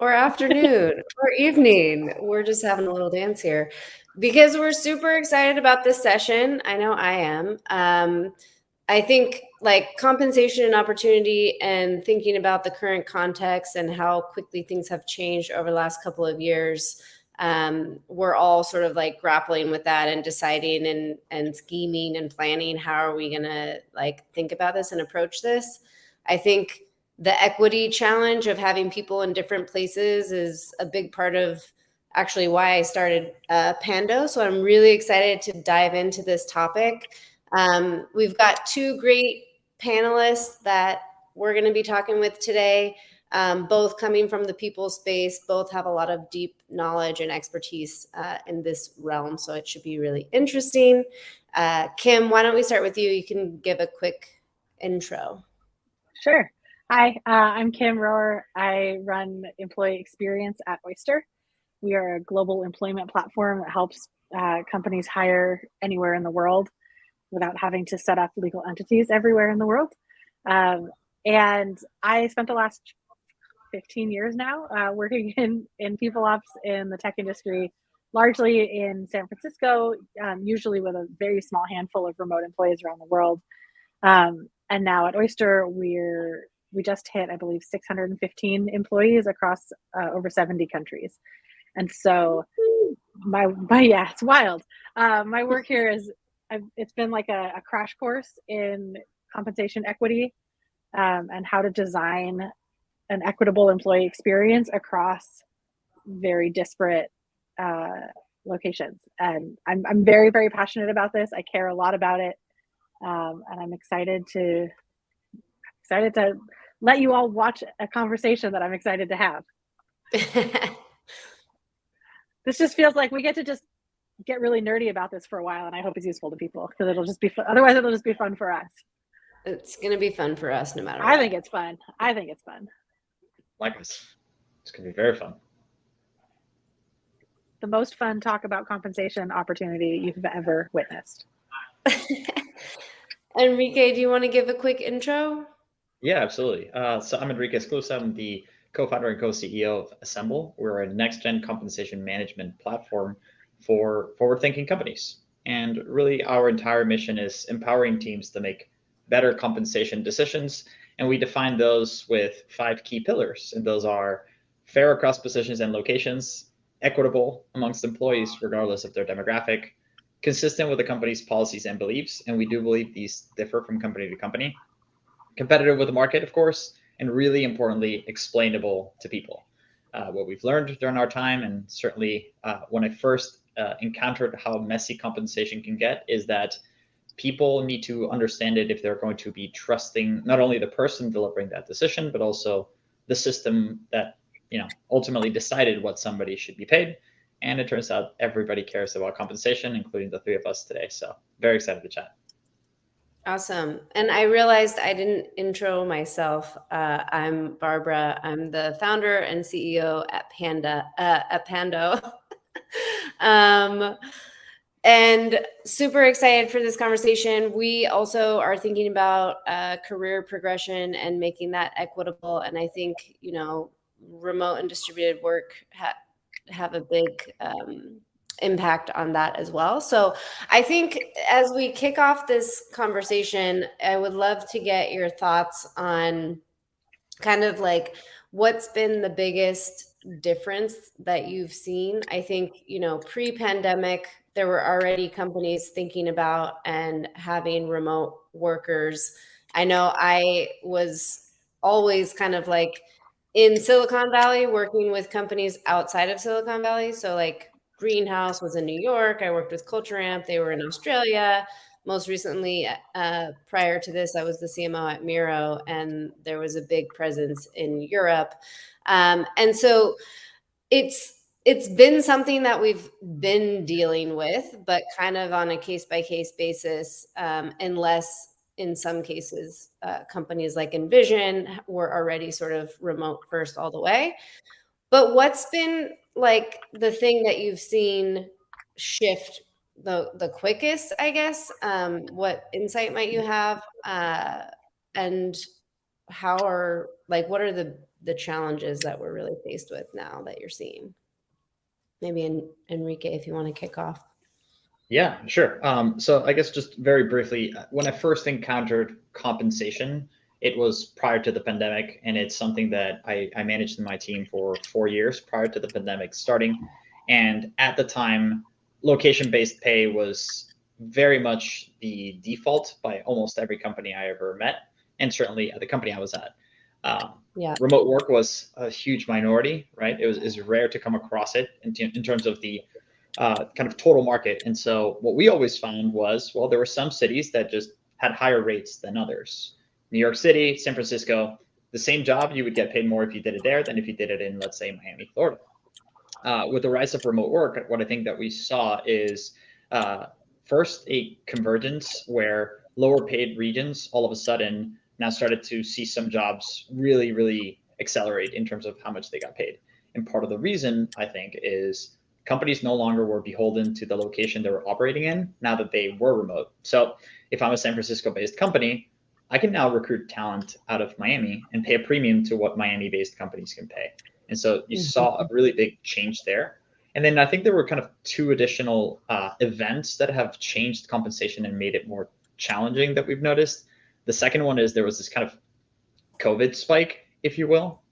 or afternoon or evening. We're just having a little dance here because we're super excited about this session. I know I am. I think like compensation and opportunity and thinking about the current context and how quickly things have changed over the last couple of years. We're all sort of like grappling with that and deciding and scheming and planning how are we going to like think about this and approach this. I think the equity challenge of having people in different places is a big part of actually why I started Pando. So I'm really excited to dive into this topic. We've got two great panelists that we're going to be talking with today, both coming from the people space, both have a lot of deep knowledge and expertise in this realm. So it should be really interesting. Kim, why don't we start with you? You can give a quick intro. Sure. Hi, I'm Kim Rohrer. I run employee experience at Oyster. We are a global employment platform that helps companies hire anywhere in the world without having to set up legal entities everywhere in the world. And I spent the last 15 years now working in people ops in the tech industry, largely in San Francisco, usually with a very small handful of remote employees around the world. And now at Oyster, we just hit, I believe, 615 employees across over 70 countries. And so yeah, it's wild. My work here it's been like a crash course in compensation equity and how to design an equitable employee experience across very disparate locations. And I'm very, very passionate about this. I care a lot about it. And I'm excited to let you all watch a conversation that I'm excited to have. This just feels like we get to just get really nerdy about this for a while, and I hope it's useful to people because it'll just be fun. Otherwise, it'll just be fun for us. It's going to be fun for us no matter what. I think it's fun. Likewise. It's going to be very fun. The most fun talk about compensation opportunity you've ever witnessed. Enrique, do you want to give a quick intro? Yeah, absolutely. So I'm Enrique Esclusa. I'm the co-founder and co-CEO of Assemble. We're a next-gen compensation management platform for forward-thinking companies. And really, our entire mission is empowering teams to make better compensation decisions. And we define those with 5 key pillars. And those are fair across positions and locations, equitable amongst employees, regardless of their demographic, consistent with the company's policies and beliefs. And we do believe these differ from company to company, competitive with the market, of course, and really importantly, explainable to people. What we've learned during our time, and certainly when I first encountered how messy compensation can get, is that people need to understand it if they're going to be trusting not only the person delivering that decision, but also the system that ultimately decided what somebody should be paid. And it turns out everybody cares about compensation, including the 3 of us today. So very excited to chat. Awesome. And I realized I didn't intro myself. I'm Barbra. I'm the founder and CEO at Pando. And super excited for this conversation. We also are thinking about career progression and making that equitable. And I think, remote and distributed work have a big impact on that as well. So I think as we kick off this conversation, I would love to get your thoughts on kind of like what's been the biggest difference that you've seen. I think, pre-pandemic, there were already companies thinking about and having remote workers. I know I was always kind of like in Silicon Valley working with companies outside of Silicon Valley. So like Greenhouse was in New York. I worked with Culture Amp. They were in Australia. Most recently, prior to this, I was the CMO at Miro, and there was a big presence in Europe. And so it's been something that we've been dealing with, but kind of on a case-by-case basis, unless in some cases, companies like Envision were already sort of remote first all the way. But what's been like the thing that you've seen shift the quickest, I guess? What insight might you have? And what are the the challenges that we're really faced with now that you're seeing? Maybe Enrique, if you want to kick off. Yeah, sure. So I guess just very briefly, when I first encountered compensation, it was prior to the pandemic, and it's something that I managed in my team for 4 years prior to the pandemic starting. And at the time, location-based pay was very much the default by almost every company I ever met, and certainly at the company I was at. Yeah. Remote work was a huge minority, right? It was rare to come across it in terms of the kind of total market. And so what we always found was, well, there were some cities that just had higher rates than others. New York City, San Francisco, the same job, you would get paid more if you did it there than if you did it in, let's say, Miami, Florida. With the rise of remote work, what I think that we saw is first a convergence where lower paid regions all of a sudden now started to see some jobs really, really accelerate in terms of how much they got paid. And part of the reason, I think, is companies no longer were beholden to the location they were operating in now that they were remote. So if I'm a San Francisco based company, I can now recruit talent out of Miami and pay a premium to what Miami based companies can pay. And so you saw a really big change there. And then I think there were kind of two additional events that have changed compensation and made it more challenging that we've noticed. The second one is there was this kind of COVID spike, if you will,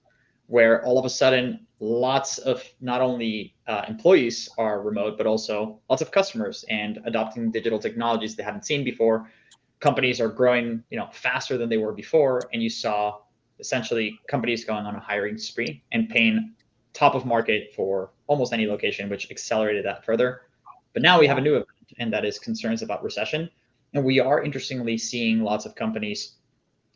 where all of a sudden lots of not only employees are remote, but also lots of customers and adopting digital technologies they hadn't seen before. Companies are growing, faster than they were before, and you saw essentially companies going on a hiring spree and paying top of market for almost any location, which accelerated that further. But now we have a new event, and that is concerns about recession. And we are interestingly seeing lots of companies,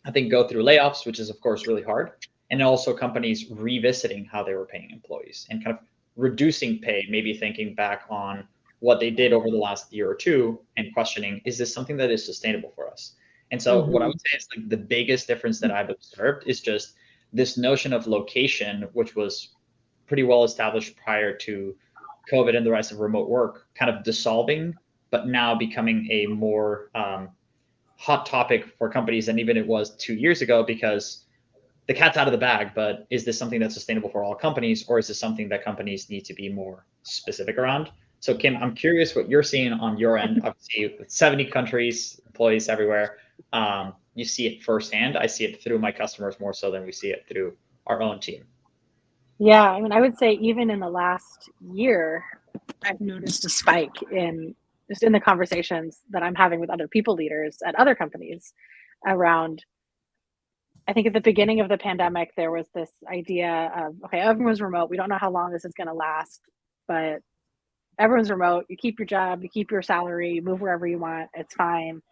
I think, go through layoffs, which is of course really hard, and also companies revisiting how they were paying employees and kind of reducing pay, maybe thinking back on what they did over the last year or two and questioning, is this something that is sustainable for us? And so what I would say is like the biggest difference that I've observed is just this notion of location, which was pretty well established prior to COVID and the rise of remote work, kind of dissolving, but now becoming a more hot topic for companies than even it was 2 years ago, because the cat's out of the bag. But is this something that's sustainable for all companies, or is this something that companies need to be more specific around? So Kim, I'm curious what you're seeing on your end. Obviously, with 70 countries, employees everywhere, you see it firsthand. I see it through my customers more so than we see it through our own team. Yeah, I mean, I would say even in the last year, I've noticed a spike in just in the conversations that I'm having with other people leaders at other companies around. I think at the beginning of the pandemic, there was this idea of, okay, everyone's remote. We don't know how long this is going to last, but everyone's remote. You keep your job, you keep your salary, you move wherever you want. It's fine.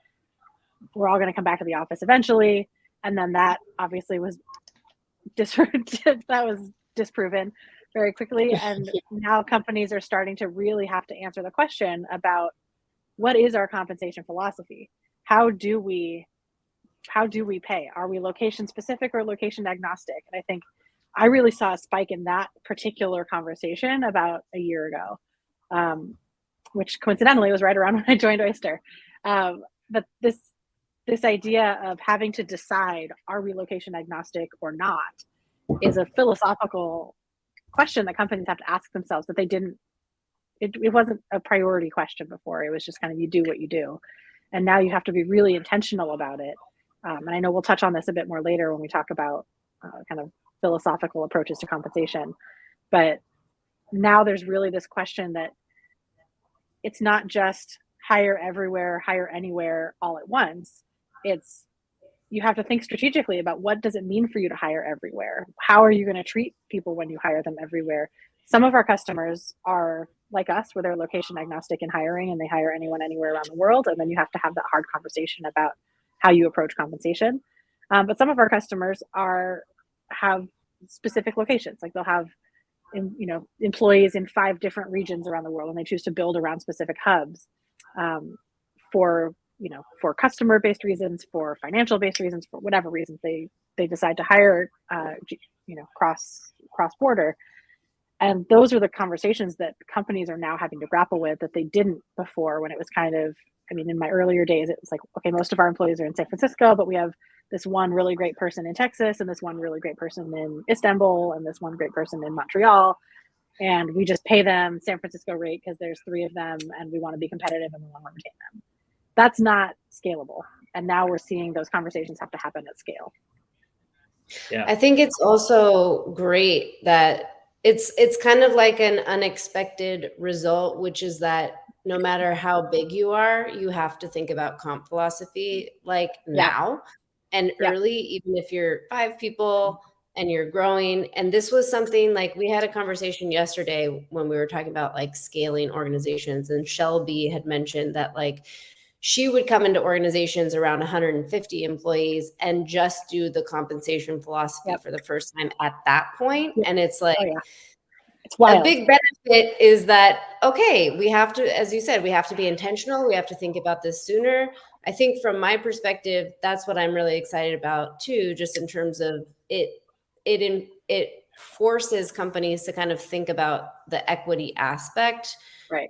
We're all going to come back to the office eventually. And then that obviously was disproven very quickly. And now companies are starting to really have to answer the question about what is our compensation philosophy? How do we pay? Are we location specific or location agnostic? And I think I really saw a spike in that particular conversation about a year ago, which coincidentally was right around when I joined Oyster. But this idea of having to decide, are we location agnostic or not, is a philosophical question that companies have to ask themselves that they didn't, it wasn't a priority question before. It was just kind of, you do what you do. And now you have to be really intentional about it. And I know we'll touch on this a bit more later when we talk about kind of philosophical approaches to compensation. But now there's really this question that it's not just hire everywhere, hire anywhere all at once. It's, you have to think strategically about what does it mean for you to hire everywhere? How are you going to treat people when you hire them everywhere? Some of our customers are like us, where they're location agnostic in hiring and they hire anyone anywhere around the world. And then you have to have that hard conversation about how you approach compensation. But some of our customers have specific locations. Like they'll have employees in 5 different regions around the world, and they choose to build around specific hubs for customer-based reasons, for financial-based reasons, for whatever reasons they decide to hire cross-border. And those are the conversations that companies are now having to grapple with that they didn't before, when it was kind of, in my earlier days, it was like, okay, most of our employees are in San Francisco, but we have this one really great person in Texas and this one really great person in Istanbul and this one great person in Montreal. And we just pay them San Francisco rate because there's 3 of them and we want to be competitive and we want to retain them. That's not scalable. And now we're seeing those conversations have to happen at scale. Yeah. I think it's also great that it's kind of like an unexpected result, which is that no matter how big you are, you have to think about comp philosophy like now and early, even if you're 5 people and you're growing. And this was something like we had a conversation yesterday when we were talking about like scaling organizations, and Shelby had mentioned that like she would come into organizations around 150 employees and just do the compensation philosophy for the first time at that point. And it's like, it's wild. A big benefit is that, okay, we have to, as you said, we have to be intentional. We have to think about this sooner. I think from my perspective, that's what I'm really excited about too, just in terms of it forces companies to kind of think about the equity aspect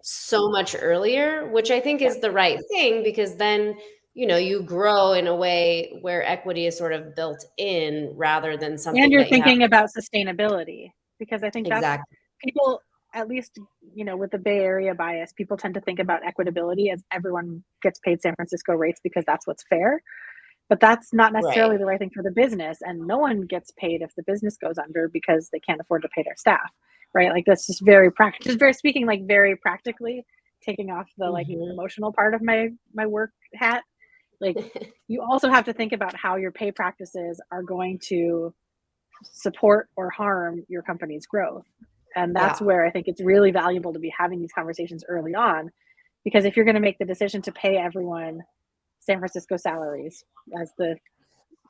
so much earlier, which I think is the right thing, because then, you know, you grow in a way where equity is sort of built in rather than something. And you're thinking about sustainability, because I think that's exactly. People, at least, you know, with the Bay Area bias, people tend to think about equitability as everyone gets paid San Francisco rates because that's what's fair. But that's not necessarily the right thing for the business. And no one gets paid if the business goes under because they can't afford to pay their staff, right? Like that's just very practical, just very speaking, like very practically, taking off the like emotional part of my work hat. Like you also have to think about how your pay practices are going to support or harm your company's growth. And that's where I think it's really valuable to be having these conversations early on, because if you're going to make the decision to pay everyone San Francisco salaries, as the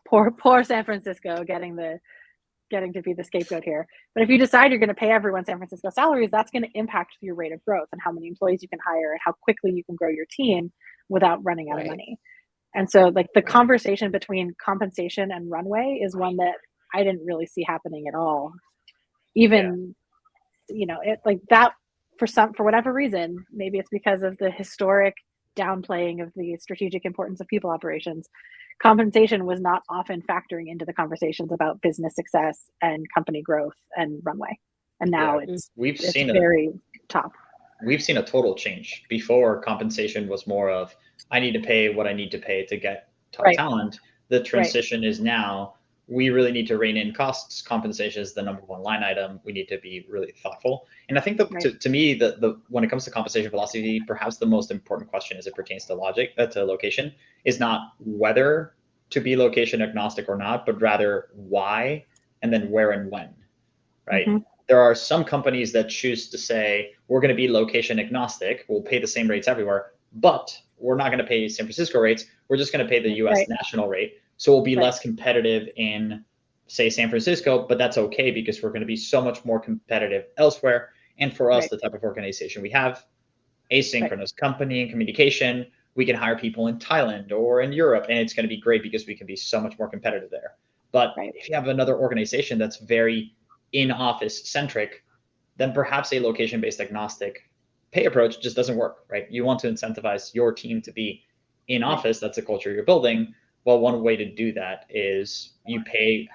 poor San Francisco getting to be the scapegoat here. But if you decide you're going to pay everyone San Francisco salaries, that's going to impact your rate of growth and how many employees you can hire and how quickly you can grow your team without running out of money. And so like the conversation between compensation and runway is one that I didn't really see happening at all. Even you know, it like that for whatever reason, maybe it's because of the historic downplaying of the strategic importance of people operations. Compensation was not often factoring into the conversations about business success and company growth and runway. And now it's very top. We've seen a total change. Before, compensation was more of, I need to pay what I need to pay to get top talent. The transition is now, we really need to rein in costs. Compensation is the number one line item. We need to be really thoughtful. And I think that to me, when it comes to compensation philosophy, perhaps the most important question as it pertains to location is not whether to be location agnostic or not, but rather why, and then where and when, right? There are some companies that choose to say, we're going to be location agnostic. We'll pay the same rates everywhere, but we're not going to pay San Francisco rates. We're just going to pay the US national rate. So we'll be less competitive in, say, San Francisco, but that's okay because we're going to be so much more competitive elsewhere. And for us, the type of organization we have, asynchronous company and communication, we can hire people in Thailand or in Europe, and it's going to be great because we can be so much more competitive there. But if you have another organization that's very in-office centric, then perhaps a location-based agnostic pay approach just doesn't work, right? You want to incentivize your team to be in office. That's the culture you're building. Well, one way to do that is you pay,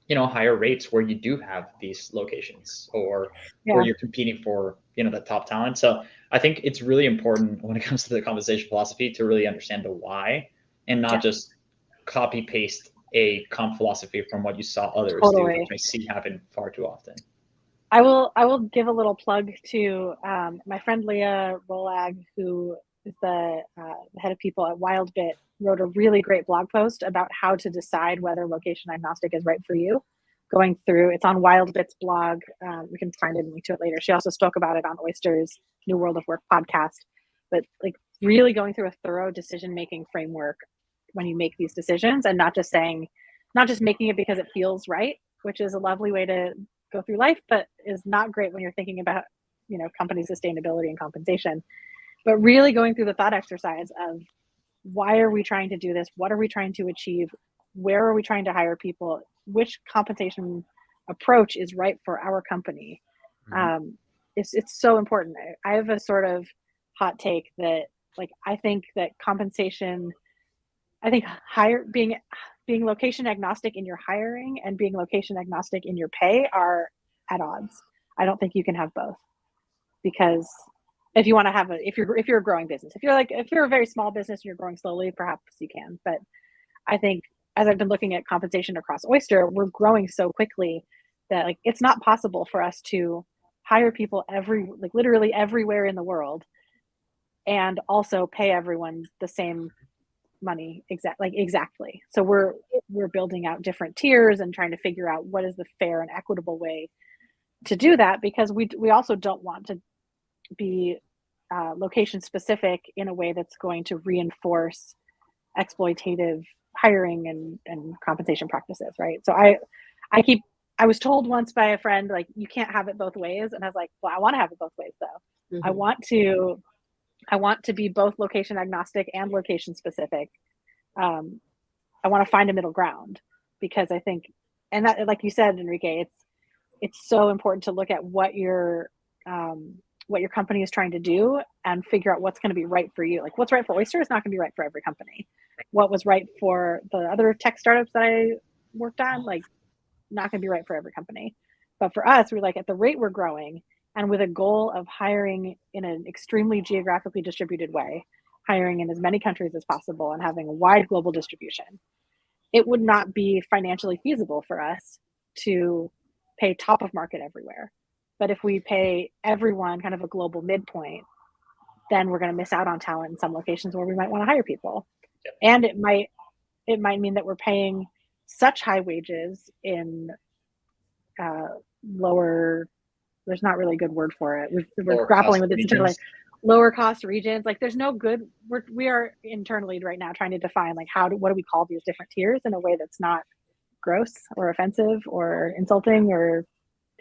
higher rates where you do have these locations or where you're competing for, the top talent. So I think it's really important when it comes to the compensation philosophy to really understand the why and not just copy paste a comp philosophy from what you saw others do, which I see happen far too often. I will give a little plug to my friend Leah Rolag, who is the head of people at WildBit, wrote a really great blog post about how to decide whether location agnostic is right for you. Going through, it's on WildBit's blog. We can find it and link to it later. She also spoke about it on Oyster's New World of Work podcast. But like really going through a thorough decision-making framework when you make these decisions, and not just making it because it feels right, which is a lovely way to go through life, but is not great when you're thinking about, company sustainability and compensation. But really going through the thought exercise of why are we trying to do this? What are we trying to achieve? Where are we trying to hire people? Which compensation approach is right for our company? It's so important. I have a sort of hot take that, like, I think that compensation, being being location agnostic in your hiring and being location agnostic in your pay are at odds. I don't think you can have both, because if you want to have if you're a growing business, if you're a very small business and you're growing slowly, perhaps you can. But I think as I've been looking at compensation across Oyster, we're growing so quickly that like it's not possible for us to hire people literally everywhere in the world and also pay everyone the same money exactly. So we're building out different tiers and trying to figure out what is the fair and equitable way to do that, because we also don't want to be location specific in a way that's going to reinforce exploitative hiring and compensation practices, right? So I was told once by a friend, like, you can't have it both ways, and I was like, well, I want to have it both ways though. Mm-hmm. I want to be both location agnostic and location specific. I want to find a middle ground, because I think, and that, like you said, Enrique, it's so important to look at what your company is trying to do and figure out what's going to be right for you. Like, what's right for Oyster is not going to be right for every company. What was right for the other tech startups that I worked on, like, not going to be right for every company. But for us, we're like, at the rate we're growing and with a goal of hiring in an extremely geographically distributed way, hiring in as many countries as possible and having a wide global distribution, it would not be financially feasible for us to pay top of market everywhere. But if we pay everyone kind of a global midpoint, then we're going to miss out on talent in some locations where we might want to hire people. Yep. And it might mean that we're paying such high wages in lower, there's not really a good word for it. We're grappling with this internally. Lower cost regions. Like, there's no good, we are internally right now trying to define, like, what do we call these different tiers in a way that's not gross or offensive or insulting or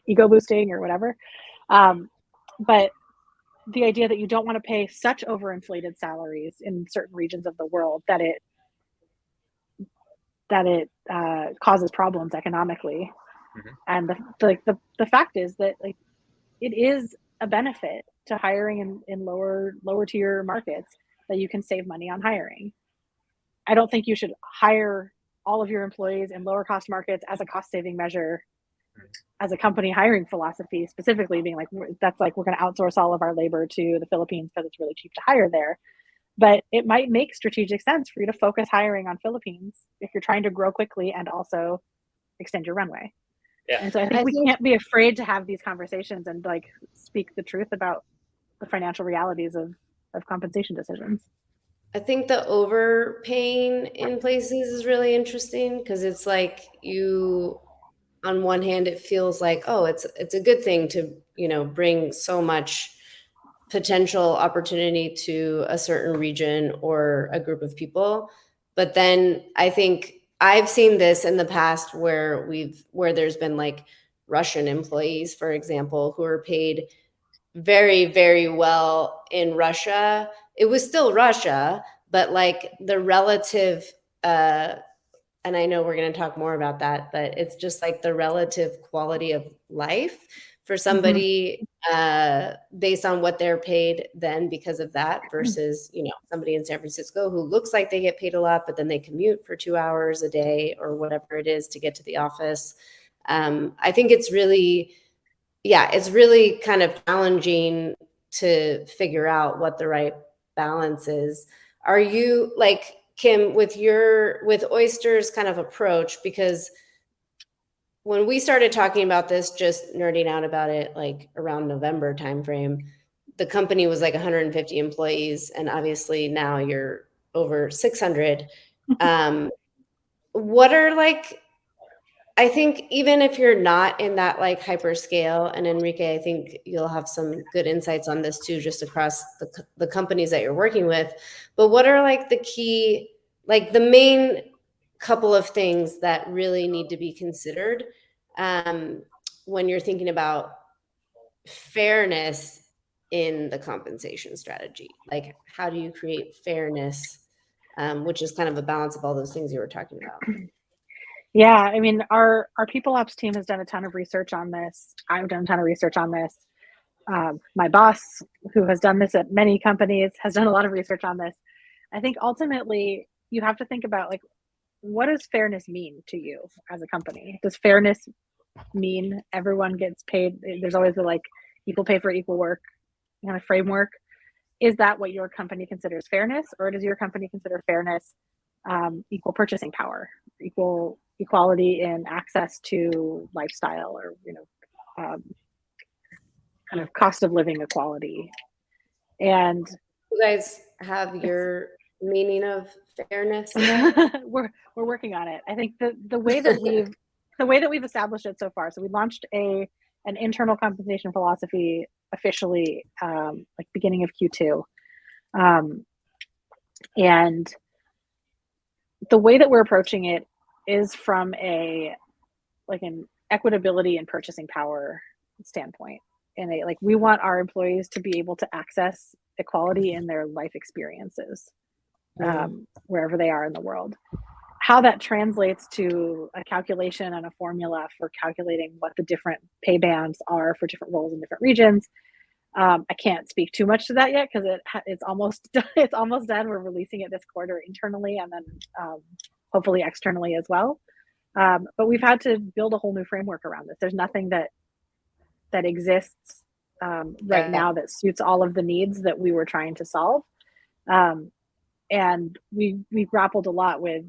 ego boosting or whatever. But the idea that you don't want to pay such overinflated salaries in certain regions of the world that it causes problems economically. Mm-hmm. And the fact is that, like, it is a benefit to hiring in lower tier markets that you can save money on hiring. I don't think you should hire all of your employees in lower cost markets as a cost saving measure, as a company hiring philosophy, specifically being like, that's like, we're going to outsource all of our labor to the Philippines because it's really cheap to hire there. But it might make strategic sense for you to focus hiring on Philippines if you're trying to grow quickly and also extend your runway. Yeah. And so I think we can't be afraid to have these conversations and, like, speak the truth about the financial realities of compensation decisions. I think the overpaying in places is really interesting, because it's like, on one hand, it feels like, oh, it's a good thing to, bring so much potential opportunity to a certain region or a group of people. But then I think I've seen this in the past where there's been, like, Russian employees, for example, who are paid very, very well in Russia. It was still Russia, but, like, the relative, and I know we're going to talk more about that, but it's just like the relative quality of life for somebody, based on what they're paid then because of that, versus, somebody in San Francisco who looks like they get paid a lot, but then they commute for 2 hours a day or whatever it is to get to the office. I think it's really kind of challenging to figure out what the right balance is. Are you, like, Kim, with Oyster's kind of approach, because when we started talking about this, just nerding out about it, like around November timeframe, the company was like 150 employees, and obviously now you're over 600. What are, like, I think even if you're not in that, like, hyper scale, and Enrique, I think you'll have some good insights on this too, just across the companies that you're working with, but what are, like, the key, like, the main couple of things that really need to be considered when you're thinking about fairness in the compensation strategy? Like, how do you create fairness, which is kind of a balance of all those things you were talking about? Yeah, I mean, our people ops team has done a ton of research on this. I've done a ton of research on this. My boss, who has done this at many companies, has done a lot of research on this. I think ultimately you have to think about, like, what does fairness mean to you as a company? Does fairness mean everyone gets paid? There's always the like equal pay for equal work kind of framework. Is that what your company considers fairness, or does your company consider fairness equal purchasing power, equality in access to lifestyle, or kind of cost of living equality? And You guys have your meaning of fairness? we're working on it. I think the way that we've established it so far. So we launched an internal compensation philosophy officially like beginning of Q2, and the way that we're approaching it is from an equitability and purchasing power standpoint. And we want our employees to be able to access equality in their life experiences, wherever they are in the world. How that translates to a calculation and a formula for calculating what the different pay bands are for different roles in different regions, I can't speak too much to that yet, because it's almost done. We're releasing it this quarter internally, and then hopefully externally as well. But we've had to build a whole new framework around this. There's nothing that exists right now that suits all of the needs that we were trying to solve. And we grappled a lot with,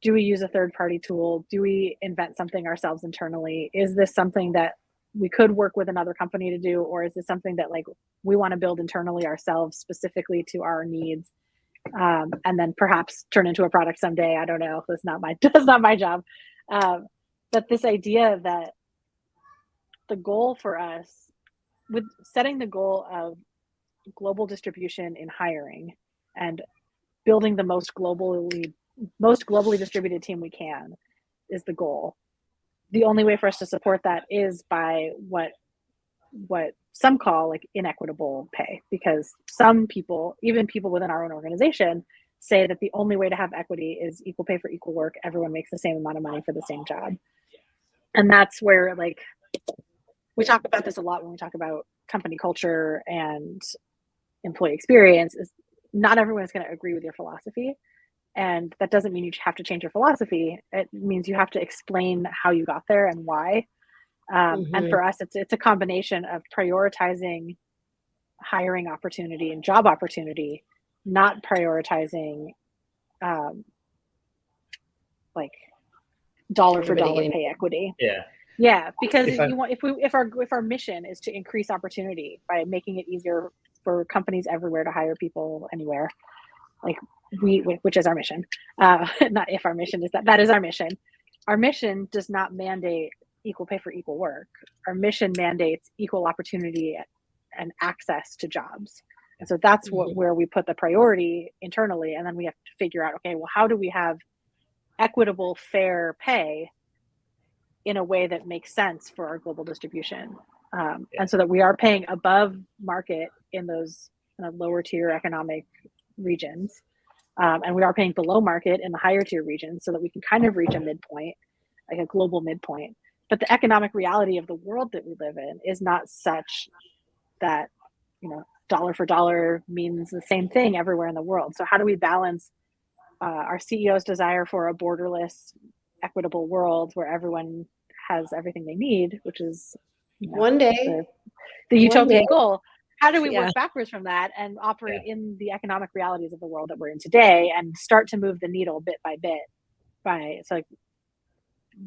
do we use a third-party tool? Do we invent something ourselves internally? Is this something that we could work with another company to do, or is this something that we want to build internally ourselves specifically to our needs, and then perhaps turn into a product someday? I don't know. That's not my job. But this idea that the goal for us, with setting the goal of global distribution in hiring and building the most globally distributed team we can, is the goal. The only way for us to support that is by what some call inequitable pay, because some people, even people within our own organization, say that the only way to have equity is equal pay for equal work. Everyone makes the same amount of money for the same job. And that's where we talk about this a lot when we talk about company culture and employee experience. Is not everyone is going to agree with your philosophy. And that doesn't mean you have to change your philosophy. It means you have to explain how you got there and why. And for us, it's a combination of prioritizing hiring opportunity and job opportunity, not prioritizing dollar for dollar pay equity. Yeah, because if our mission is to increase opportunity by making it easier for companies everywhere to hire people anywhere, which is our mission. Not if our mission is that is our mission. Our mission does not mandate equal pay for equal work. Our mission mandates equal opportunity and access to jobs. And so that's where we put the priority internally. And then we have to figure out, okay, well, how do we have equitable, fair pay in a way that makes sense for our global distribution? And so that we are paying above market in those kind of lower tier economic regions. And we are paying below market in the higher tier regions, so that we can kind of reach a midpoint, like a global midpoint. But the economic reality of the world that we live in is not such that, dollar for dollar means the same thing everywhere in the world. So how do we balance our CEO's desire for a borderless, equitable world where everyone has everything they need, which is one day the utopian goal? How do we work backwards from that and operate in the economic realities of the world that we're in today, and start to move the needle bit by bit?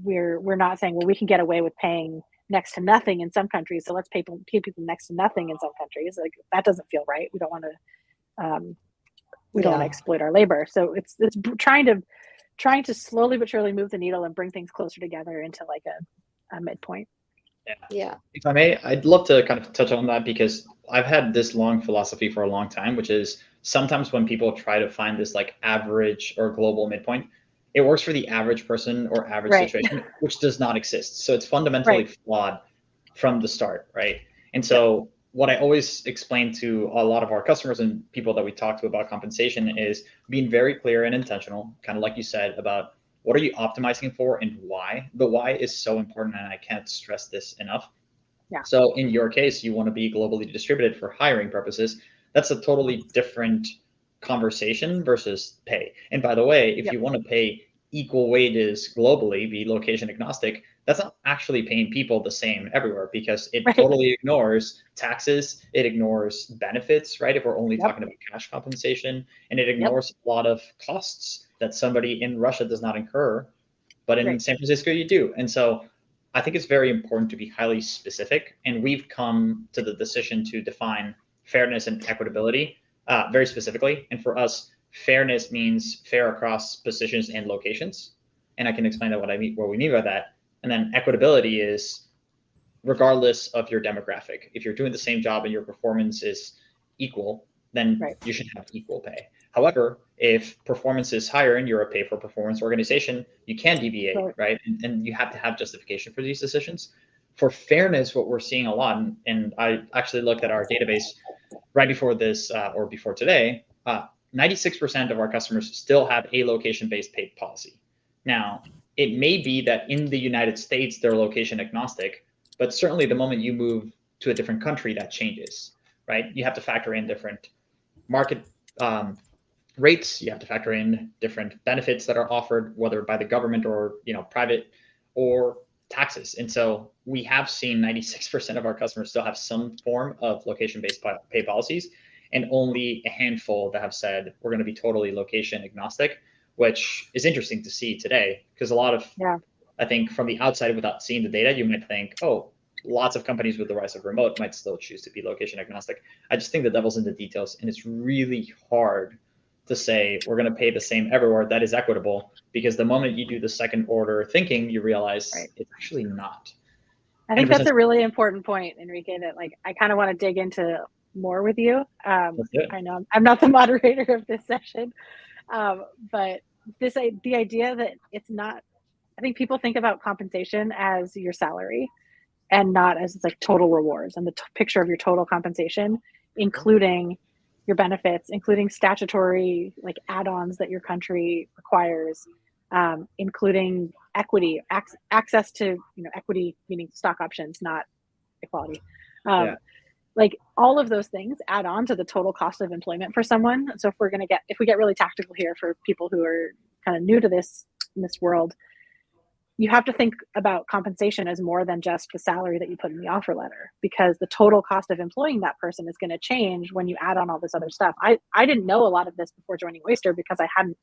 We're not saying, well, we can get away with paying next to nothing in some countries, so let's pay people next to nothing in some countries. That doesn't feel right. We don't want to exploit our labor. So it's trying to slowly but surely move the needle and bring things closer together into a midpoint. Yeah. If I may, I'd love to kind of touch on that, because I've had this long philosophy for a long time, which is sometimes when people try to find this average or global midpoint, it works for the average person or average situation, which does not exist. So it's fundamentally flawed from the start, right? And so what I always explain to a lot of our customers and people that we talk to about compensation is being very clear and intentional, kind of like you said, about what are you optimizing for and why. The why is so important, and I can't stress this enough. Yeah. So in your case, you want to be globally distributed for hiring purposes. That's a totally different conversation versus pay. And by the way, if you want to pay equal wages globally, be location agnostic, that's not actually paying people the same everywhere, because it totally ignores taxes, it ignores benefits, right? If we're only talking about cash compensation, and it ignores a lot of costs that somebody in Russia does not incur, but in San Francisco you do. And so I think it's very important to be highly specific, and we've come to the decision to define fairness and equitability very specifically. And for us, fairness means fair across positions and locations. And I can explain that what we mean by that. And then equitability is regardless of your demographic. If you're doing the same job and your performance is equal, then you should have equal pay. However, if performance is higher and you're a pay for performance organization, you can deviate, right? And you have to have justification for these decisions. For fairness, what we're seeing a lot, and I actually looked at our database right before this or before today, 96% of our customers still have a location-based pay policy. Now, it may be that in the United States, they're location agnostic, but certainly the moment you move to a different country, that changes, right? You have to factor in different market rates. You have to factor in different benefits that are offered, whether by the government or private, or taxes. And so we have seen 96% of our customers still have some form of location-based pay policies, and only a handful that have said we're going to be totally location agnostic, which is interesting to see today, because a lot of, I think from the outside without seeing the data, you might think, oh, lots of companies with the rise of remote might still choose to be location agnostic. I just think the devil's in the details, and it's really hard to say we're going to pay the same everywhere that is equitable, because the moment you do the second order thinking, you realize it's actually not. I think that's a really important point, Enrique, that I kind of want to dig into more with you. I know I'm not the moderator of this session, but the idea that it's not, I think people think about compensation as your salary and not as total rewards and the picture of your total compensation, including your benefits, including statutory add-ons that your country requires, including equity, access to equity, meaning stock options, not equality. All of those things add on to the total cost of employment for someone. So if we get really tactical here for people who are kind of new to this world, you have to think about compensation as more than just the salary that you put in the offer letter, because the total cost of employing that person is going to change when you add on all this other stuff. I didn't know a lot of this before joining Oyster, because I hadn't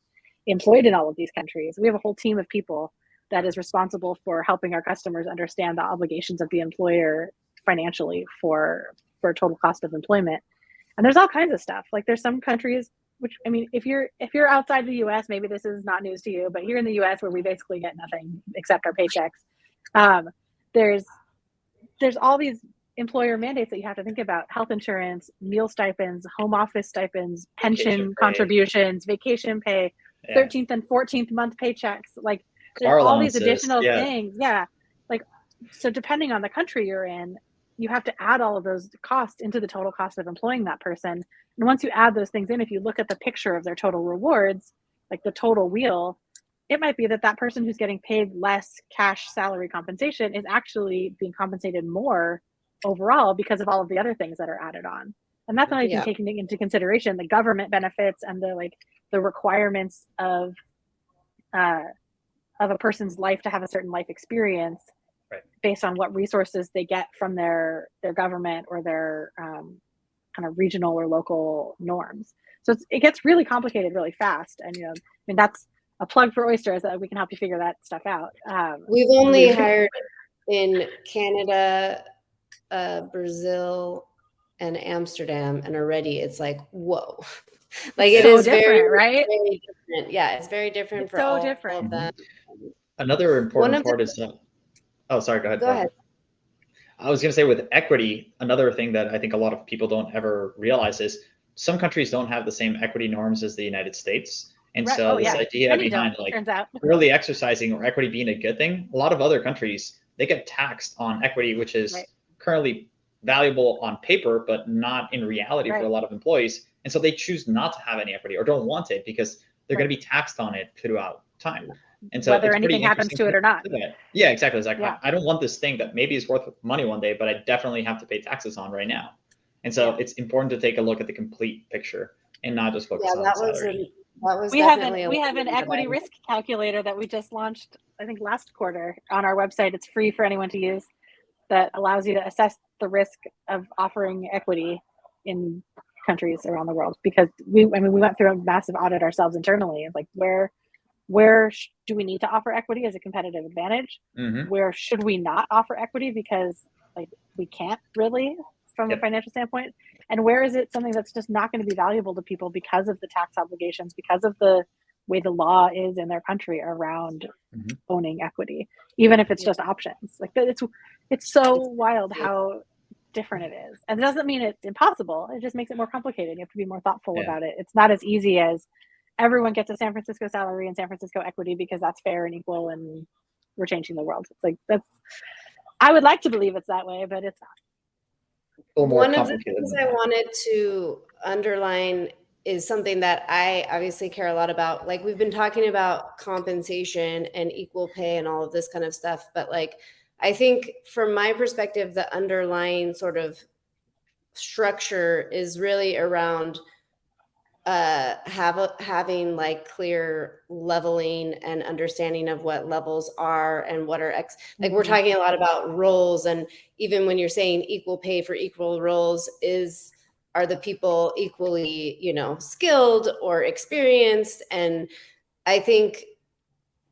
employed in all of these countries. We have a whole team of people that is responsible for helping our customers understand the obligations of the employer financially for total cost of employment. And there's all kinds of stuff. There's some countries, which, I mean, if you're outside the US, maybe this is not news to you, but here in the US, where we basically get nothing except our paychecks, there's all these employer mandates that you have to think about: health insurance, meal stipends, home office stipends, pension contributions, vacation pay, 13th and 14th month paychecks. There's all these additional things. So depending on the country you're in, you have to add all of those costs into the total cost of employing that person. And once you add those things in, if you look at the picture of their total rewards, the total wheel, it might be that person who's getting paid less cash salary compensation is actually being compensated more overall because of all of the other things that are added on. And that's not even taking into consideration the government benefits and the requirements of a person's life to have a certain life experience based on what resources they get from their government or their kind of regional or local norms. So it gets really complicated really fast. And, that's a plug for Oyster, so that we can help you figure that stuff out. We've only hired in Canada, Brazil, and Amsterdam, and already it's whoa. It so is different, very, right? very different. Yeah, it's very different it's for so all different. of them. Another important part is oh, sorry, go ahead. Go ahead. I was going to say, with equity, another thing that I think a lot of people don't ever realize is some countries don't have the same equity norms as the United States. And so this idea behind really exercising or equity being a good thing, a lot of other countries, they get taxed on equity, which is currently valuable on paper, but not in reality for a lot of employees. And so they choose not to have any equity or don't want it because they're going to be taxed on it throughout time. And so whether anything happens to it or not. Yeah, exactly. It's I don't want this thing that maybe is worth money one day, but I definitely have to pay taxes on right now. And so it's important to take a look at the complete picture. and not just focus Yeah, on salary. that was We have definitely an equity risk calculator that we just launched, I think last quarter, on our website. It's free for anyone to use, that allows you to assess the risk of offering equity in countries around the world. Because we went through a massive audit ourselves internally, like where do we need to offer equity as a competitive advantage? Mm-hmm. Where should we not offer equity because like we can't really from a financial standpoint? And where is it something that's just not going to be valuable to people because of the tax obligations, because of the way the law is in their country around owning equity, even if it's just options. Like it's so wild how different it is. And it doesn't mean it's impossible. It just makes it more complicated. You have to be more thoughtful about it. It's not as easy as everyone gets a San Francisco salary and San Francisco equity because that's fair and equal and we're changing the world. It's like, I would like to believe it's that way, but it's not. One of the things I wanted to underline is something that I obviously care a lot about. Like, we've been talking about compensation and equal pay and all of this kind of stuff, but like, I think from my perspective, the underlying sort of structure is really around having like clear leveling and understanding of what levels are and what are like we're talking a lot about roles, and even when you're saying equal pay for equal roles, are the people equally, you know, skilled or experienced? And I think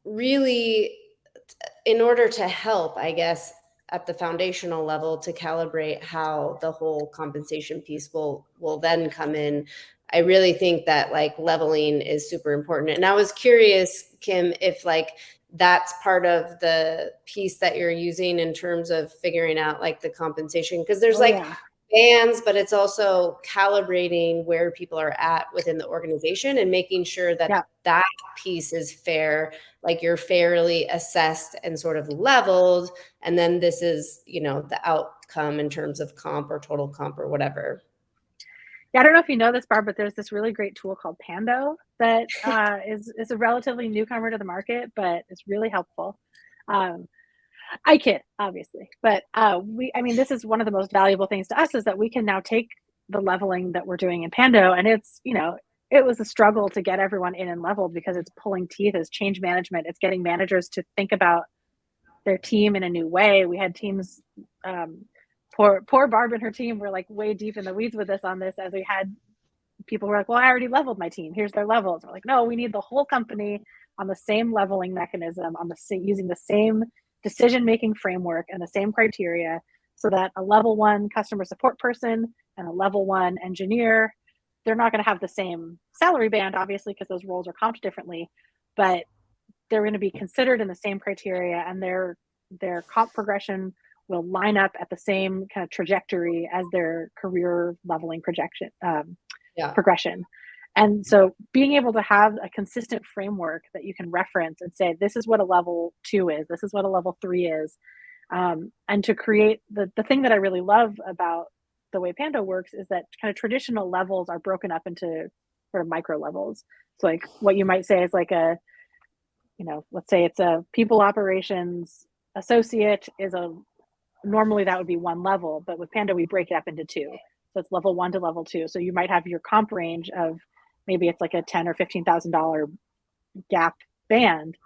really in order to help, I guess, at the foundational level to calibrate how the whole compensation piece will then come in, I really think that like leveling is super important. And I was curious, Kim, if like that's part of the piece that you're using in terms of figuring out like the compensation, because there's bands, but it's also calibrating where people are at within the organization and making sure that that piece is fair, like you're fairly assessed and sort of leveled. And then this is, you know, the outcome in terms of comp or total comp or whatever. Yeah, I don't know if you know this, Barb, but there's this really great tool called Pando that is a relatively newcomer to the market, but it's really helpful. I kid, obviously, but this is one of the most valuable things to us, is that we can now take the leveling that we're doing in Pando, and it's, you know, it was a struggle to get everyone in and leveled because it's pulling teeth as change management. It's getting managers to think about their team in a new way. We had teams, poor Barb and her team were like way deep in the weeds with us on this, as we had people were like, well, I already leveled my team. Here's their levels. We're like, no, we need the whole company on the same leveling mechanism, using the same decision-making framework and the same criteria, so that a level 1 customer support person and a level 1 engineer, they're not going to have the same salary band, obviously, because those roles are comped differently, but they're going to be considered in the same criteria, and their comp progression will line up at the same kind of trajectory as their career leveling progression. And so being able to have a consistent framework that you can reference and say, this is what a level 2 is, this is what a level 3 is. And to create the thing that I really love about the way Pando works is that kind of traditional levels are broken up into sort of micro levels. So like what you might say is like a, you know, let's say it's a people operations associate normally that would be 1 level, but with Pando we break it up into 2. So it's level 1 to level 2. So you might have your comp range of maybe it's like a $10,000 or $15,000 gap band,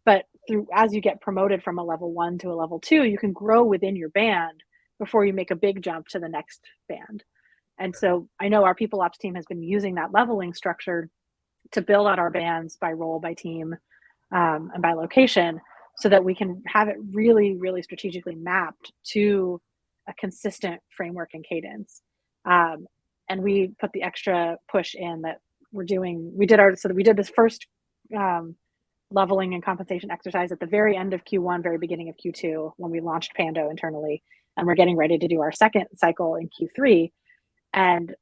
but as you get promoted from a level 1 to a level 2, you can grow within your band before you make a big jump to the next band. And so I know our people ops team has been using that leveling structure to build out our bands by role, by team, and by location, so that we can have it really, really strategically mapped to a consistent framework and cadence. And we put the extra push in that we did this first leveling and compensation exercise at the very end of Q1, very beginning of Q2, when we launched Pando internally, and we're getting ready to do our second cycle in Q3. And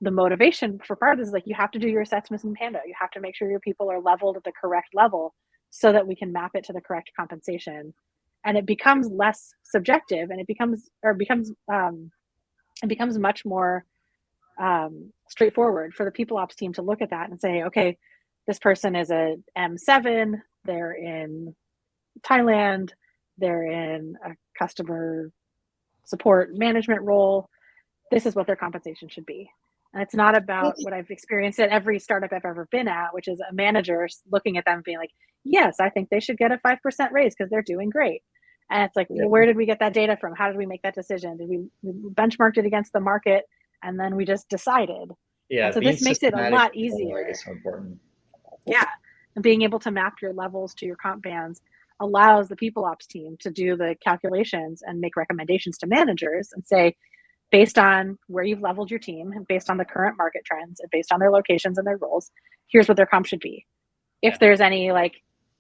the motivation for part of this is like, you have to do your assessments in Pando. You have to make sure your people are leveled at the correct level so that we can map it to the correct compensation. And it becomes less subjective, and it becomes much more straightforward for the people ops team to look at that and say, okay, this person is a M7, they're in Thailand, they're in a customer support management role. This is what their compensation should be. And it's not about what I've experienced at every startup I've ever been at, which is a manager looking at them and being like, yes, I think they should get a 5% raise because they're doing great. And it's like, well, where did we get that data from? How did we make that decision? Did we benchmarked it against the market and then we just decided? Yeah. And so this makes it a lot easier. Is so important. Yeah. And being able to map your levels to your comp bands allows the people ops team to do the calculations and make recommendations to managers and say, based on where you've leveled your team and based on the current market trends and based on their locations and their roles, here's what their comp should be. If there's any, like,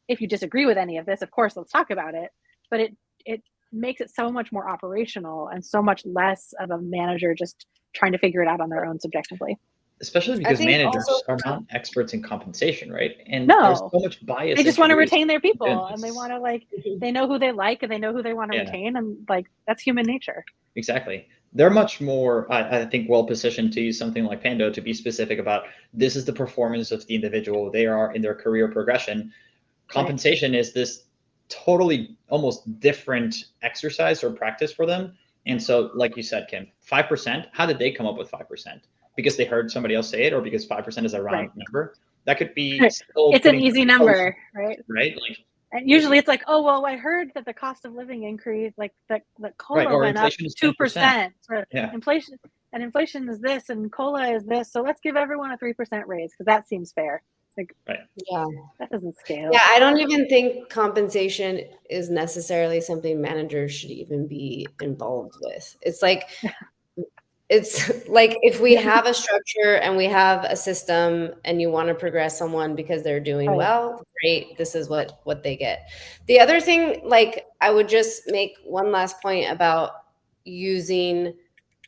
if you disagree with any of this, of course, let's talk about it. But it makes it so much more operational and so much less of a manager just trying to figure it out on their own subjectively. Especially because managers are not experts in compensation, right? And there's so much bias. They just want to retain their people and they want to, like, they know who they like and they know who they want to retain. And like, that's human nature. Exactly. They're much more, I think, well positioned to use something like Pando to be specific about this is the performance of the individual. They are in their career progression. Compensation is this totally almost different exercise or practice for them. And so, like you said, Kim, 5%, how did they come up with 5%? Because they heard somebody else say it, or because 5% is a round number? That could be still it's an easy number, right? Right? Like, and usually it's like, oh, well, I heard that the cost of living increased, like the COLA went up 2%. Inflation, and inflation is this, and COLA is this. So let's give everyone a 3% raise because that seems fair. Like, that doesn't scale. Yeah, I don't even think compensation is necessarily something managers should even be involved with. It's like if we have a structure and we have a system and you want to progress someone because they're doing well, great, this is what they get. The other thing, like, I would just make one last point about using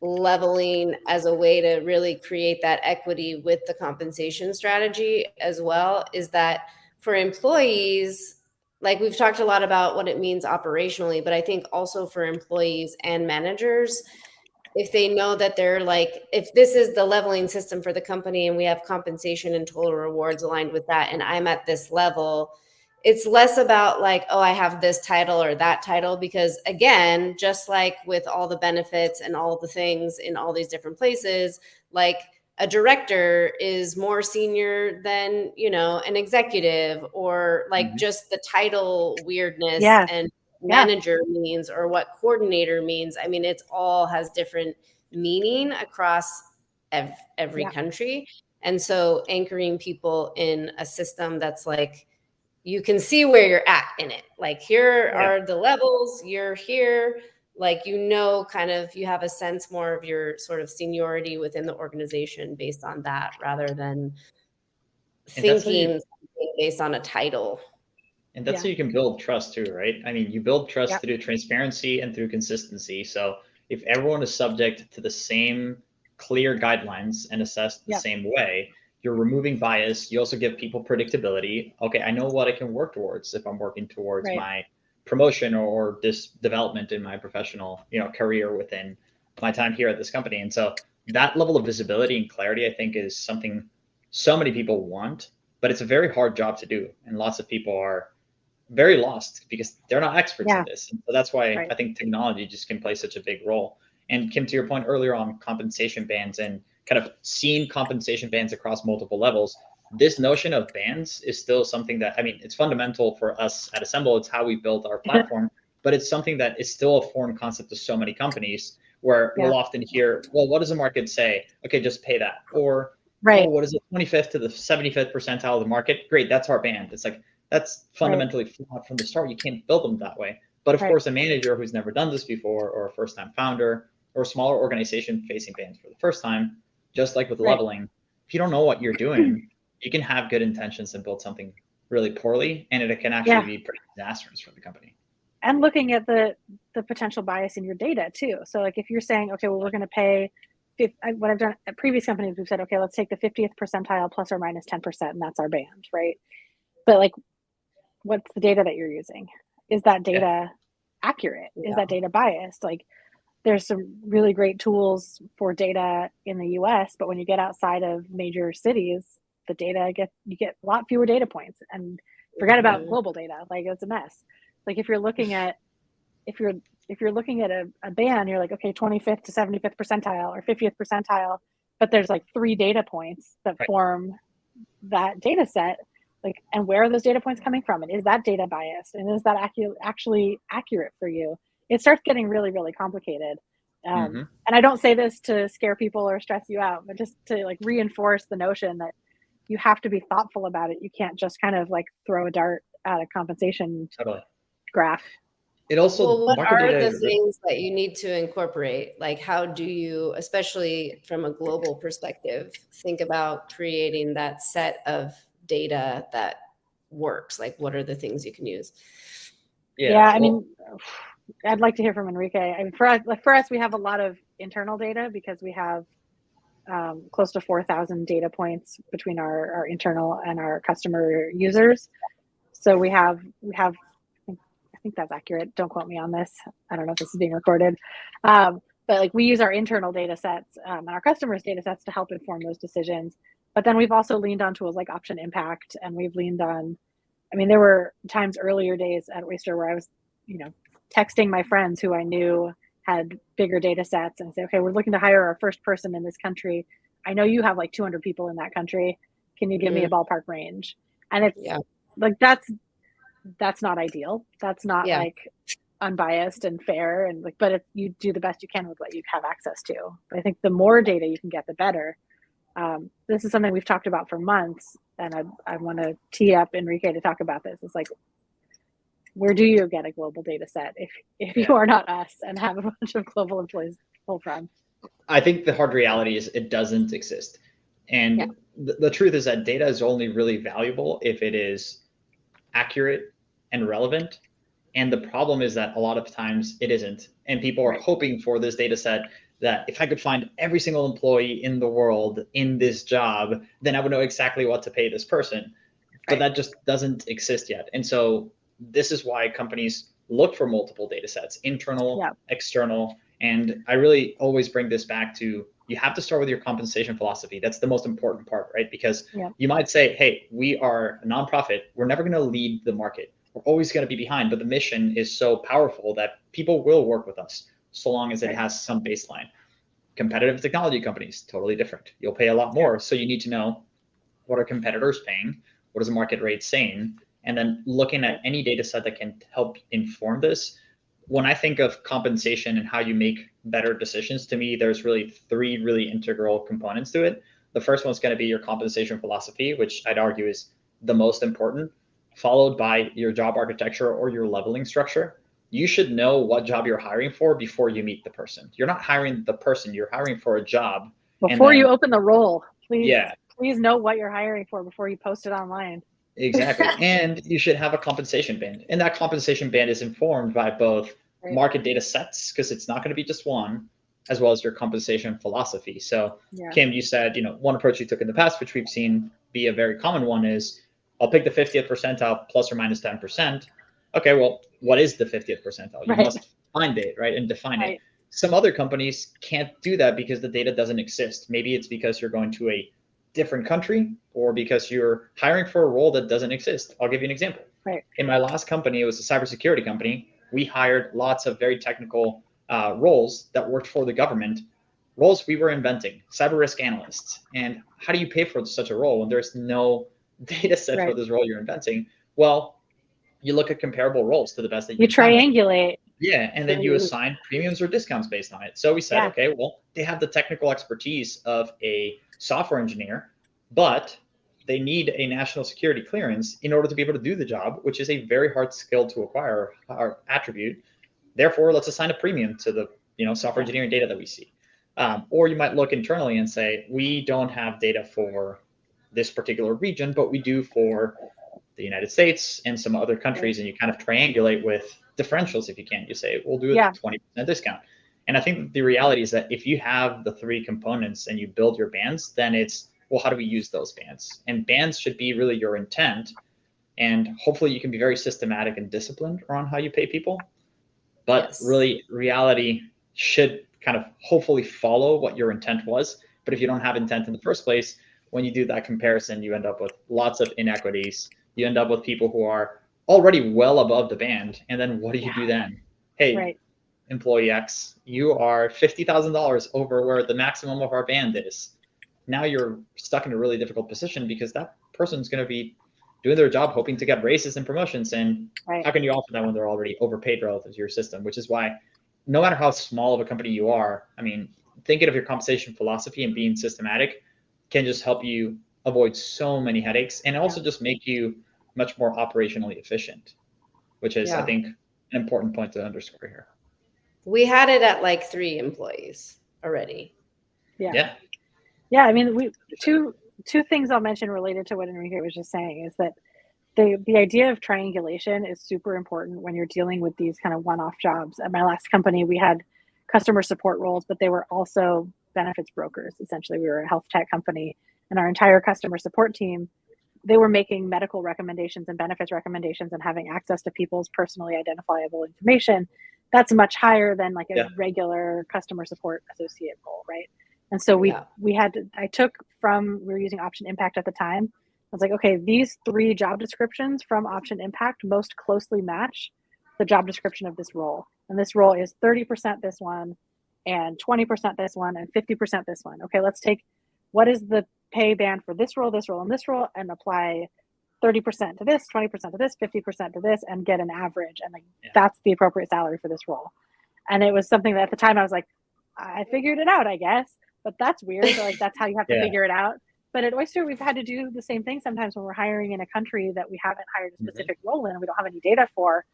leveling as a way to really create that equity with the compensation strategy as well, is that for employees, like, we've talked a lot about what it means operationally, but I think also for employees and managers, if they know that they're like, if this is the leveling system for the company and we have compensation and total rewards aligned with that, and I'm at this level, it's less about like, oh, I have this title or that title, because again, just like with all the benefits and all the things in all these different places, like a director is more senior than, you know, an executive, or like just the title weirdness and manager means, or what coordinator means. I mean, it's all has different meaning across every country. And so anchoring people in a system that's like, you can see where you're at in it. Like, here are the levels, you're here, like, you know, kind of, you have a sense more of your sort of seniority within the organization based on that, rather than thinking based on a title. And that's how you can build trust too, right? I mean, you build trust through transparency and through consistency. So if everyone is subject to the same clear guidelines and assessed the same way, you're removing bias. You also give people predictability. Okay, I know what I can work towards if I'm working towards my promotion or this development in my professional, you know, career within my time here at this company. And so that level of visibility and clarity, I think, is something so many people want, but it's a very hard job to do. And lots of people are very lost because they're not experts in this. And so that's why I think technology just can play such a big role. And Kim, to your point earlier on compensation bands and kind of seeing compensation bands across multiple levels, this notion of bands is still something that, I mean, it's fundamental for us at Assemble. It's how we built our platform, but it's something that is still a foreign concept to so many companies, where we'll often hear, well, what does the market say? Okay, just pay that. Or, oh, what is it, 25th to the 75th percentile of the market? Great, that's our band. It's like, that's fundamentally flawed from the start. You can't build them that way. But of course, a manager who's never done this before, or a first-time founder, or a smaller organization facing bands for the first time, just like with leveling, if you don't know what you're doing, you can have good intentions and build something really poorly, and it can actually be pretty disastrous for the company. And looking at the potential bias in your data too. So like, if you're saying, okay, well, we're going to pay, what I've done at previous companies, we've said, okay, let's take the 50th percentile plus or minus 10%, and that's our band, right? But like, what's the data that you're using? Is that data accurate? Is that data biased? Like, there's some really great tools for data in the US, but when you get outside of major cities, the data you get a lot fewer data points, and forget about global data. Like, it's a mess. Like, if you're looking at a band, you're like, okay, 25th to 75th percentile or 50th percentile, but there's like 3 data points that form that data set. Like, and where are those data points coming from? And is that data biased? And is that actually accurate for you? It starts getting really, really complicated. And I don't say this to scare people or stress you out, but just to like reinforce the notion that you have to be thoughtful about it. You can't just kind of like throw a dart at a compensation graph. It also, well, what are the things that you need to incorporate? Like, how do you, especially from a global perspective, think about creating that set of data that works? Like, what are the things you can use? Yeah, I mean, I'd like to hear from Enrique. I mean, for us, we have a lot of internal data because we have close to 4,000 data points between our internal and our customer users. So we have, I think that's accurate. Don't quote me on this. I don't know if this is being recorded. But like we use our internal data sets and our customers' data sets to help inform those decisions. But then we've also leaned on tools like Option Impact, and we've leaned on, I mean, there were times earlier days at Oyster where I was, texting my friends who I knew had bigger data sets and say, okay, we're looking to hire our first person in this country. I know you have like 200 people in that country. Can you give me a ballpark range? And it's like, that's not ideal. That's not like unbiased and fair. And like, but you do the best you can with what you have access to. But I think the more data you can get, the better. This is something we've talked about for months, and I want to tee up Enrique to talk about this. It's like, where do you get a global data set if you are not us and have a bunch of global employees to pull from? I think the hard reality is it doesn't exist. And the truth is that data is only really valuable if it is accurate and relevant. And the problem is that a lot of times it isn't. And people are hoping for this data set that if I could find every single employee in the world in this job, then I would know exactly what to pay this person. But that just doesn't exist yet. And so this is why companies look for multiple data sets, internal, external. And I really always bring this back to, you have to start with your compensation philosophy. That's the most important part, right? Because you might say, hey, we are a nonprofit. We're never going to lead the market. We're always going to be behind, but the mission is so powerful that people will work with us so long as it has some baseline. Competitive technology companies, totally different. You'll pay a lot more. So you need to know, what are competitors paying? What is the market rate saying? And then looking at any data set that can help inform this. When I think of compensation and how you make better decisions, to me, there's really 3 really integral components to it. The first one's going to be your compensation philosophy, which I'd argue is the most important, followed by your job architecture or your leveling structure. You should know what job you're hiring for before you meet the person. You're not hiring the person, you're hiring for a job. Before you open the role, please know what you're hiring for before you post it online. Exactly. And you should have a compensation band. And that compensation band is informed by both market data sets, because it's not going to be just one, as well as your compensation philosophy. So Kim, you said, one approach you took in the past, which we've seen be a very common one, is I'll pick the 50th percentile plus or minus 10%. Okay, well, what is the 50th percentile? You must find it, and define it. Some other companies can't do that because the data doesn't exist. Maybe it's because you're going to a different country, or because you're hiring for a role that doesn't exist. I'll give you an example. In my last company, it was a cybersecurity company. We hired lots of very technical roles that worked for the government, roles we were inventing, cyber risk analysts. And how do you pay for such a role when there's no data set for this role you're inventing? Well, you look at comparable roles to the best that you can. Triangulate. Yeah, and then you assign premiums or discounts based on it. So we said, okay, well, they have the technical expertise of a software engineer, but they need a national security clearance in order to be able to do the job, which is a very hard skill to acquire, or attribute. Therefore, let's assign a premium to the software engineering data that we see. Or you might look internally and say, we don't have data for this particular region, but we do for the United States and some other countries, and you kind of triangulate with differentials if you can. You say, we'll do a 20% discount. And I think the reality is that if you have the 3 components and you build your bands, then it's, well, how do we use those bands? And bands should be really your intent. And hopefully you can be very systematic and disciplined around how you pay people. But really, reality should kind of hopefully follow what your intent was. But if you don't have intent in the first place, when you do that comparison, you end up with lots of inequities. You end up with people who are already well above the band. And then what do you do then? Hey, employee X, you are $50,000 over where the maximum of our band is. now you're stuck in a really difficult position because that person's going to be doing their job, hoping to get raises and promotions. And how can you offer that when they're already overpaid relative to your system? Which is why no matter how small of a company you are, I mean, thinking of your compensation philosophy and being systematic can just help you avoid so many headaches, and also just make you much more operationally efficient, which is, I think, an important point to underscore here. We had it at like 3 employees already. Yeah. I mean, two things I'll mention related to what Enrique was just saying is that the idea of triangulation is super important when you're dealing with these kind of one-off jobs. At my last company, we had customer support roles, but they were also benefits brokers. Essentially, we were a health tech company, and our entire customer support team, they were making medical recommendations and benefits recommendations and having access to people's personally identifiable information. That's much higher than like a regular customer support associate role, right? And so we were using Option Impact at the time. I was like, okay, these 3 job descriptions from Option Impact most closely match the job description of this role. And this role is 30% this one, and 20% this one, and 50% this one. Okay, let's take what is the pay band for this role, and this role, and apply 30% to this, 20% to this, 50% to this, and get an average. And like that's the appropriate salary for this role. And it was something that at the time I was like, I figured it out, I guess. But that's weird. So like that's how you have to figure it out. But at Oyster, we've had to do the same thing sometimes when we're hiring in a country that we haven't hired a specific role in and we don't have any data for,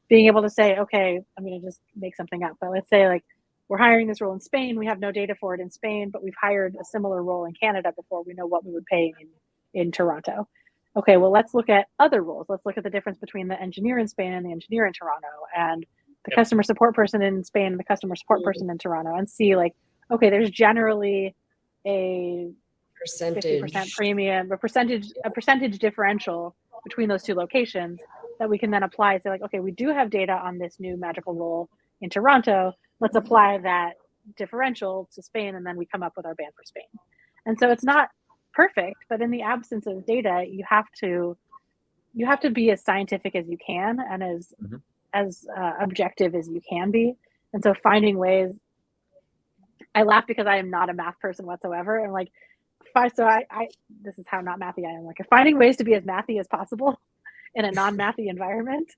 being able to say, okay, I'm going to just make something up. But let's say like we're hiring this role in Spain. We have no data for it in Spain, but we've hired a similar role in Canada before. We know what we would pay in Toronto. Okay, well, let's look at other roles. Let's look at the difference between the engineer in Spain and the engineer in Toronto, and the customer support person in Spain and the customer support person in Toronto, and see like, okay, there's generally a percentage 50% premium, a percentage differential between those 2 locations that we can then apply. So like, okay, we do have data on this new magical role in Toronto. Let's apply that differential to Spain, and then we come up with our band for Spain. And so it's not perfect, but in the absence of data, you have to be as scientific as you can and as objective as you can be. And so finding ways. I laugh because I am not a math person whatsoever. And like, this is how not mathy I am. Like, finding ways to be as mathy as possible in a non-mathy environment.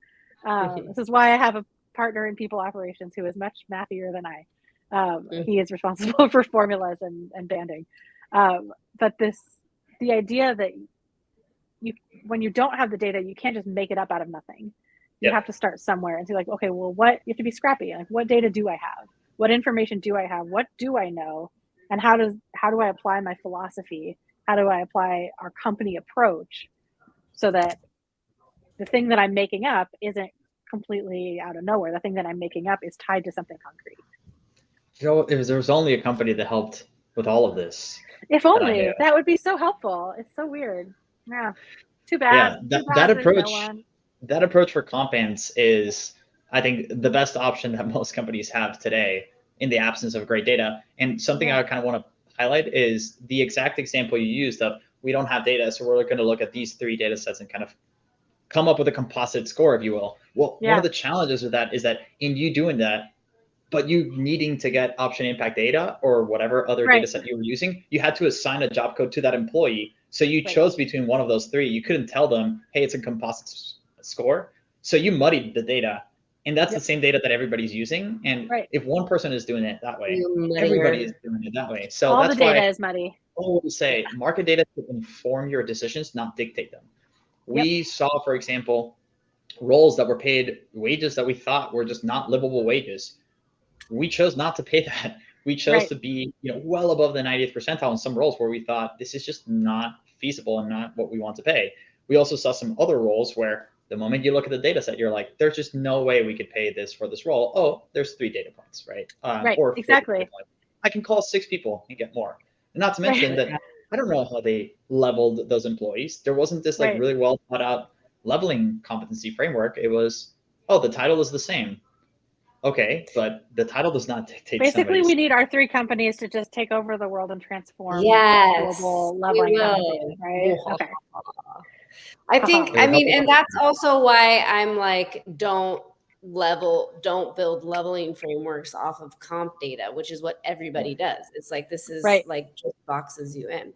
This is why I have a partner in people operations who is much mathier than I. He is responsible for formulas and banding. But the idea that when you don't have the data, you can't just make it up out of nothing. You have to start somewhere and say like, okay, well, you have to be scrappy. Like, what data do I have? What information do I have? What do I know? And how do I apply my philosophy? How do I apply our company approach so that the thing that I'm making up isn't completely out of nowhere? The thing that I'm making up is tied to something concrete. If there was only a company that helped with all of this. If only, that would be so helpful. It's so weird. Yeah. Too bad. Yeah, that approach for comp bands is, I think, the best option that most companies have today in the absence of great data. And something I kind of want to highlight is the exact example you used of, we don't have data, so we're going to look at these 3 data sets and kind of come up with a composite score, if you will. Well, one of the challenges with that is that in you doing that, but you needing to get Option Impact data or whatever other data set you were using, you had to assign a job code to that employee. So you chose between one of those 3. You couldn't tell them, hey, it's a composite score. So you muddied the data. And that's the same data that everybody's using. And if one person is doing it that way, everybody is doing it that way. So all the data is muddy. I always say market data to inform your decisions, not dictate them. We saw, for example, roles that were paid wages that we thought were just not livable wages. We chose not to pay that. We chose to be, well above the 90th percentile in some roles where we thought this is just not feasible and not what we want to pay. We also saw some other roles where the moment you look at the data set, you're like, there's just no way we could pay this for this role. Oh, there's 3 data points, right? Or exactly. I can call 6 people and get more. And not to mention that I don't know how they leveled those employees. There wasn't this really well thought out leveling competency framework. It was, the title is the same. Okay, but the title does not dictate. Basically, we need our 3 companies to just take over the world and transform global leveling company, right? Okay. I think, and that's also why I'm like, don't don't build leveling frameworks off of comp data, which is what everybody does. It's like, this is Right. like just boxes you in.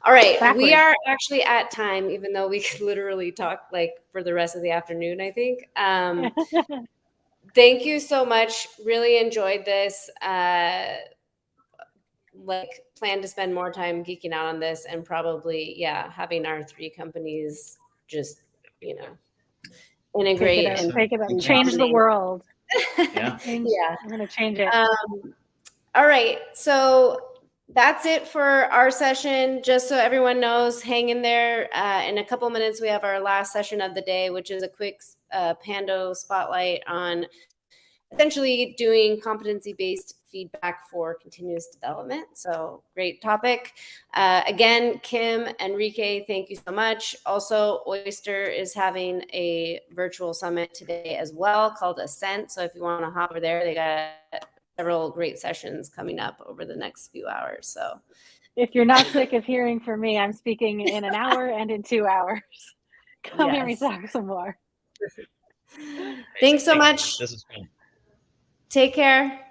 All right. Exactly. We are actually at time, even though we could literally talk like for the rest of the afternoon, I think. Thank you so much. Really enjoyed this. Like, plan to spend more time geeking out on this, and probably, yeah, having our 3 companies just, you know, integrate and change the world. Yeah. Yeah. I'm going to change it. All right. So that's it for our session. Just so everyone knows, hang in there. In a couple minutes, we have our last session of the day, which is a quick Pando spotlight on essentially doing competency-based feedback for continuous development. So great topic. Again, Kim, Enrique, thank you so much. Also, Oyster is having a virtual summit today as well called Ascent. So if you want to hop over there, they got several great sessions coming up over the next few hours. So if you're not sick of hearing from me, I'm speaking in an hour and in 2 hours. Come hear me talk some more. Thanks so much. This is fun. Take care.